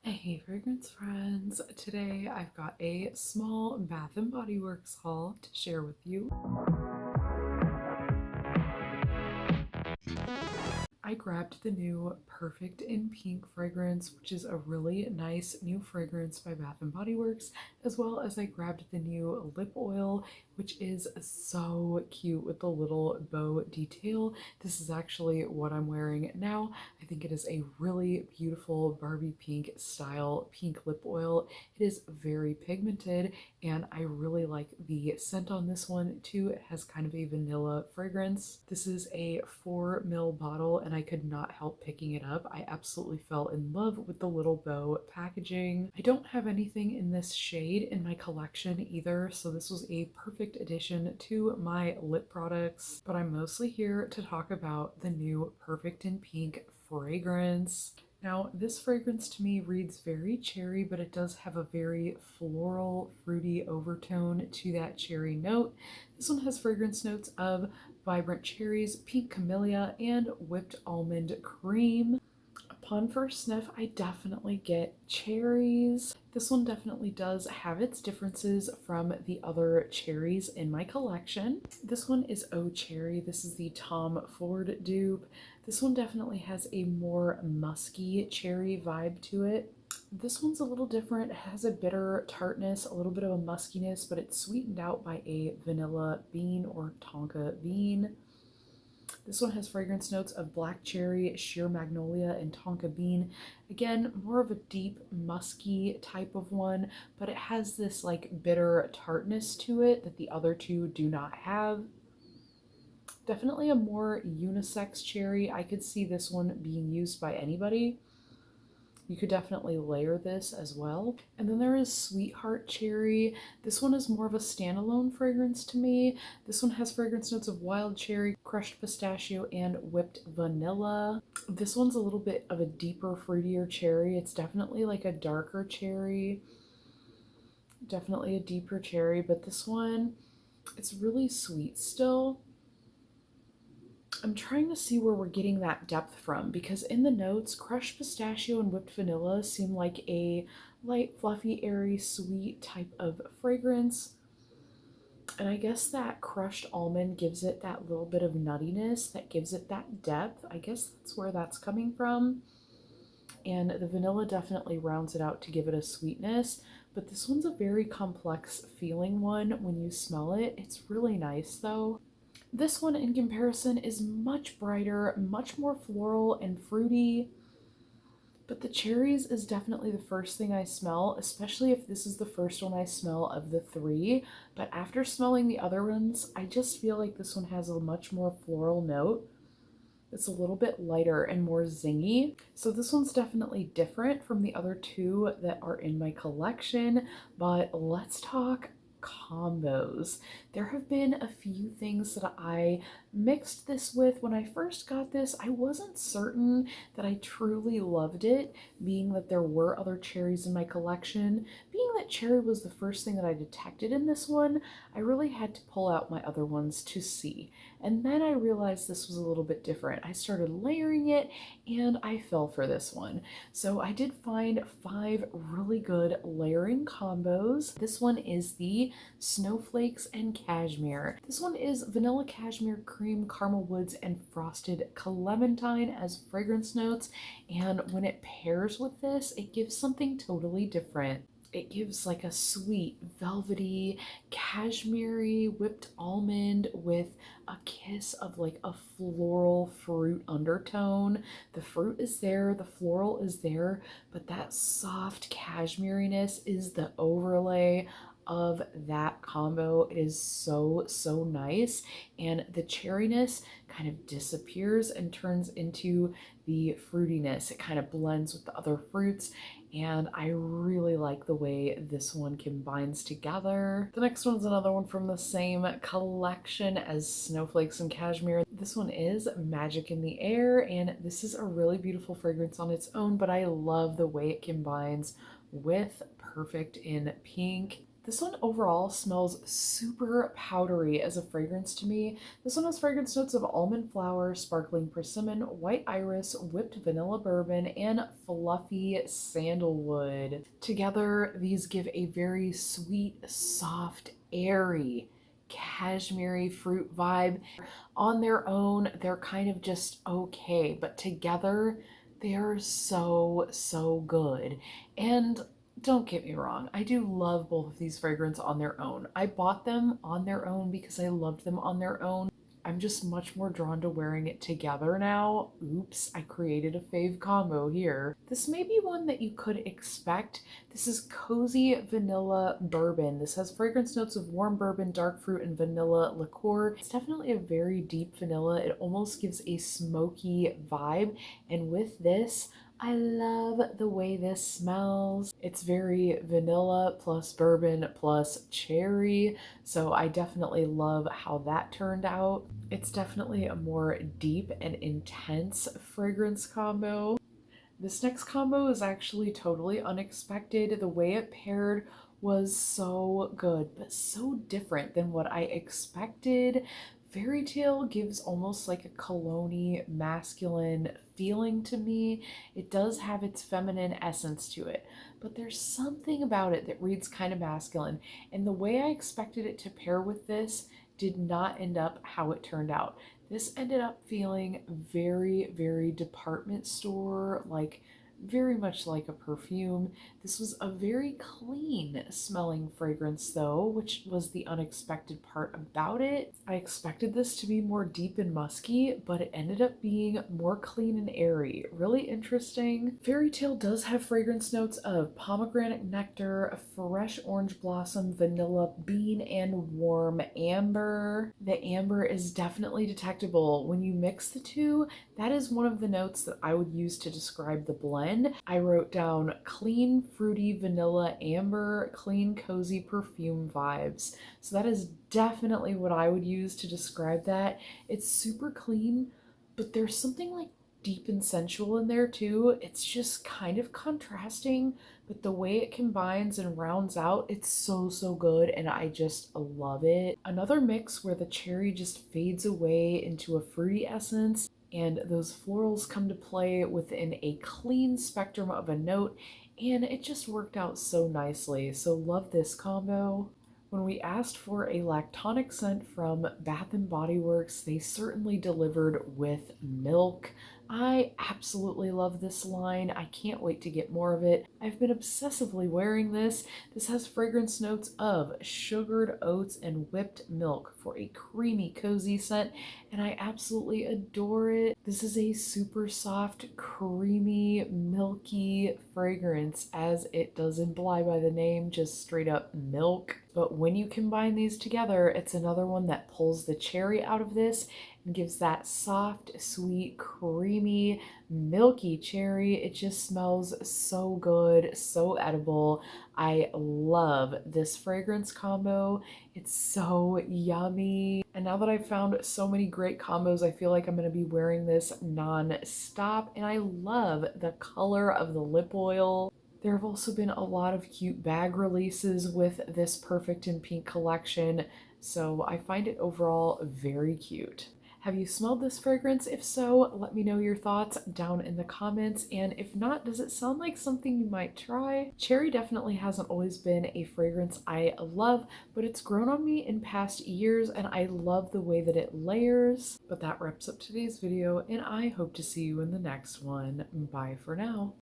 Hey fragrance friends, today I've got a small Bath Body Works haul to share with you. I grabbed the new Perfect in Pink fragrance, which is a really nice new fragrance by Bath Body Works, as well as I grabbed the new lip oil, which is so cute with the little bow detail. This is actually what I'm wearing now. I think it is a really beautiful Barbie pink style pink lip oil. It is very pigmented and I really like the scent on this one too. It has kind of a vanilla fragrance. This is a 4 ml bottle and I could not help picking it up. I absolutely fell in love with the little bow packaging. I don't have anything in this shade in my collection either, so this was a perfect addition to my lip products, but I'm mostly here to talk about the new Perfect in Pink fragrance. Now, this fragrance to me reads very cherry, but it does have a very floral, fruity overtone to that cherry note. This one has fragrance notes of vibrant cherries, pink camellia, and whipped almond cream. Upon first sniff, I definitely get cherries. This one definitely does have its differences from the other cherries in my collection. This one is Oh Cherry. This is the Tom Ford dupe. This one definitely has a more musky cherry vibe to it. This one's a little different. It has a bitter tartness, a little bit of a muskiness, but it's sweetened out by a vanilla bean or tonka bean. This one has fragrance notes of black cherry, sheer magnolia, and tonka bean. Again, more of a deep, musky type of one, but it has this like bitter tartness to it that the other two do not have. Definitely a more unisex cherry. I could see this one being used by anybody. You could definitely layer this as well. And then there is Sweetheart Cherry. This one is more of a standalone fragrance to me. This one has fragrance notes of wild cherry, crushed pistachio, and whipped vanilla. This one's a little bit of a deeper, fruitier cherry. It's definitely like a darker cherry. Definitely a deeper cherry, but this one, it's really sweet still. I'm trying to see where we're getting that depth from because in the notes, crushed pistachio and whipped vanilla seem like a light, fluffy, airy, sweet type of fragrance. And I guess that crushed almond gives it that little bit of nuttiness that gives it that depth. I guess that's where that's coming from. And the vanilla definitely rounds it out to give it a sweetness. But this one's a very complex feeling one when you smell it. It's really nice though. This one in comparison is much brighter, much more floral and fruity, but the cherries is definitely the first thing I smell, especially if this is the first one I smell of the three. But after smelling the other ones, I just feel like this one has a much more floral note. It's a little bit lighter and more zingy. So this one's definitely different from the other two that are in my collection, but let's talk combos. There have been a few things that I mixed this with. When I first got this, I wasn't certain that I truly loved it, being that there were other cherries in my collection. Being that cherry was the first thing that I detected in this one, I really had to pull out my other ones to see. And then I realized this was a little bit different. I started layering it and I fell for this one. So I did find 5 really good layering combos. This one is the Snowflakes and Cashmere. This one is vanilla cashmere cream, caramel woods, and frosted clementine as fragrance notes. And when it pairs with this, it gives something totally different. It gives like a sweet, velvety, cashmere whipped almond with a kiss of like a floral fruit undertone. The fruit is there, the floral is there, but that soft cashmeriness is the overlay of that combo. It is so, so nice. And the cherryness kind of disappears and turns into the fruitiness. It kind of blends with the other fruits. And I really like the way this one combines together. The next one's another one from the same collection as Snowflakes and Cashmere. This one is Magic in the Air, and this is a really beautiful fragrance on its own, but I love the way it combines with Perfect in Pink. This one overall smells super powdery as a fragrance to me. This one has fragrance notes of almond flower, sparkling persimmon, white iris, whipped vanilla bourbon, and fluffy sandalwood. Together, these give a very sweet, soft, airy, cashmere fruit vibe. On their own, they're kind of just okay, but together, they are so, so good. And don't get me wrong, I do love both of these fragrances on their own. I bought them on their own because I loved them on their own. I'm just much more drawn to wearing it together now. Oops, I created a fave combo here. This may be one that you could expect. This is Cozy Vanilla Bourbon. This has fragrance notes of warm bourbon, dark fruit, and vanilla liqueur. It's definitely a very deep vanilla. It almost gives a smoky vibe. And with this, I love the way this smells. It's very vanilla plus bourbon plus cherry, so I definitely love how that turned out. It's definitely a more deep and intense fragrance combo. This next combo is actually totally unexpected. The way it paired was so good, but so different than what I expected. Fairy Tale gives almost like a cologne-y, masculine feeling to me. It does have its feminine essence to it, but there's something about it that reads kind of masculine. And the way I expected it to pair with this did not end up how it turned out. This ended up feeling very, very department store, like very much like a perfume. This was a very clean smelling fragrance though, which was the unexpected part about it. I expected this to be more deep and musky, but it ended up being more clean and airy. Really interesting. Fairy Tale does have fragrance notes of pomegranate nectar, fresh orange blossom, vanilla bean, and warm amber. The amber is definitely detectable. When you mix the two, that is one of the notes that I would use to describe the blend. I wrote down clean, fruity, vanilla, amber, clean, cozy perfume vibes. So that is definitely what I would use to describe that. It's super clean, but there's something like deep and sensual in there too. It's just kind of contrasting, but the way it combines and rounds out, it's so, so good, and I just love it. Another mix where the cherry just fades away into a fruity essence and those florals come to play within a clean spectrum of a note, and it just worked out so nicely. So love this combo. When we asked for a lactonic scent from Bath Body Works, they certainly delivered with milk. I absolutely love this line. I can't wait to get more of it. I've been obsessively wearing this. This has fragrance notes of sugared oats and whipped milk for a creamy, cozy scent, and I absolutely adore it. This is a super soft, creamy, milky fragrance, as it does imply by the name, just straight up milk. But when you combine these together, it's another one that pulls the cherry out of this and gives that soft, sweet, creamy, milky cherry. It just smells so good, so edible. I love this fragrance combo. It's so yummy. And now that I've found so many great combos, I feel like I'm going to be wearing this non-stop. And I love the color of the lip oil. There have also been a lot of cute bag releases with this Perfect in Pink collection, so I find it overall very cute. Have you smelled this fragrance? If so, let me know your thoughts down in the comments, and if not, does it sound like something you might try? Cherry definitely hasn't always been a fragrance I love, but it's grown on me in past years, and I love the way that it layers. But that wraps up today's video, and I hope to see you in the next one. Bye for now.